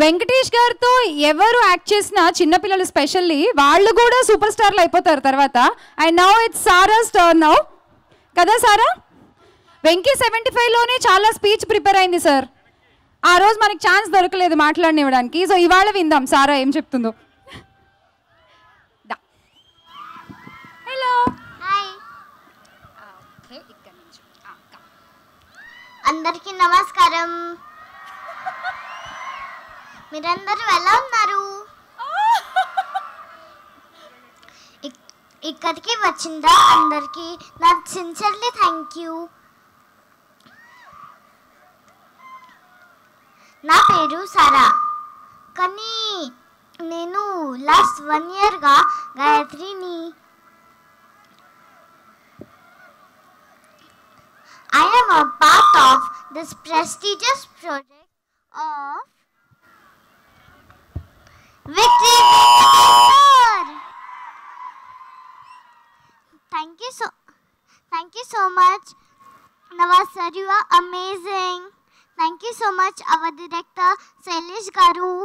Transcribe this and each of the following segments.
వెంకటేష్ గారితో ఎవరు యాక్ట్ చేసినా చిన్నపిల్లలు స్పెషల్లీ వాళ్ళు కూడా సూపర్ స్టార్లు అయిపోతారు తర్వాత. And now it's Sara's turn now కదా సారా. వెంకీ 75లోనే చాలా స్పీచ్ ప్రిపేర్ అయింది సార్. ఆ రోజు మనకి ఛాన్స్ దొరకలేదు మాట్లాడనివ్వడానికి. సో ఇవాళ విందాం సారా ఏం చెప్తుందో. హలో అందరికీ నమస్కారం. మీరందరూ ఎలా ఉన్నారు? ఇక్కడికి వచ్చిందా అందరికీ నా సిన్సియర్లీ థ్యాంక్ యూ. నా పేరు సారా, కానీ నేను లాస్ట్ 1 yearగా గాయత్రిని. I am a part of this prestigious project of Victory Winner. Thank you so much, Nawaz sir. You are amazing. Thank you so much, our director Sailesh garu.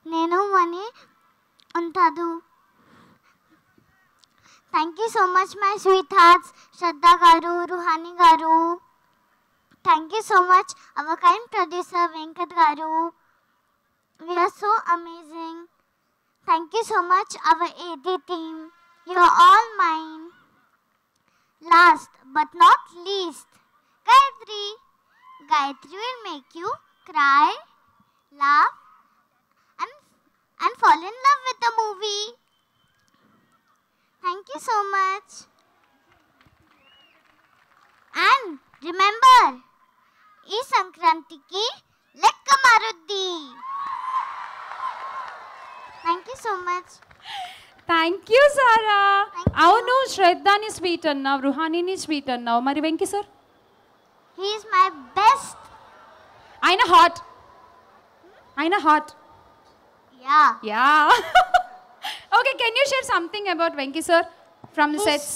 Nenu mani untadu. Thank you so much, my sweethearts, Shraddha garu, Ruhani garu. Thank you so much, our kind producer Venkat garu. We are so amazing. Thank you so much, our AD team. You are all mine. Last but not least, Gayatri. Gayatri will make you cry, laugh, and fall in love with the movie. Thank you so much. And remember, ee Sankrantiki lekka maruddi. Thank you so much. Thank you Sara. అవును, శ్రద్ధాని sweet అన్నావు, రుహానీని sweet అన్నావు, మరి Venky sir? He is my best. ఆయన hot. Yeah. Okay, can you share something about Venky sir from the sets?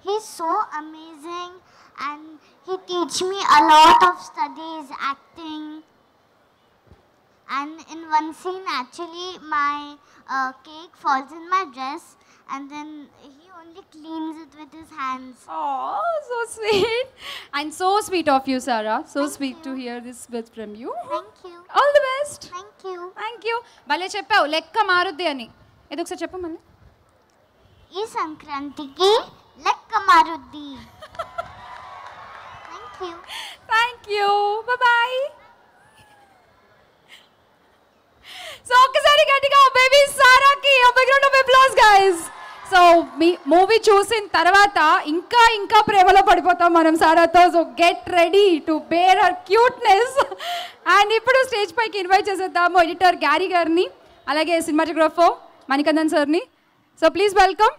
He's so amazing and he teach me a lot of studies, acting. And in one scene actually my cake falls in my dress and then he only cleans it with his hands. Oh, so sweet. And so sweet of you, Sarah. So Thank sweet you. to hear this bit from you. Thank you. All the best. Thank you. Thank you. భలే చెప్పావు, లెక్క మారుద్ది అని. ఏదో ఒకసారి చెప్పు మళ్ళీ. ఈ సంక్రాంతికి లెక్క మారుద్ది. Thank you. Bye-bye. So, ఒక్కసారి గట్టిగా బేబీ సారాకి a big round of applause, guys. So మీ మూవీ చూసిన తర్వాత ఇంకా ఇంకా ప్రేమలో పడిపోతాం మనం సారాతో. So get ready to bear her cuteness. And ఇప్పుడు స్టేజ్ పైకి ఇన్వైట్ చేసేద్దాము ఎడిటర్ గ్యారీ గారిని, అలాగే సినిమాటోగ్రాఫర్ మణికందన్ సార్ని. So please welcome.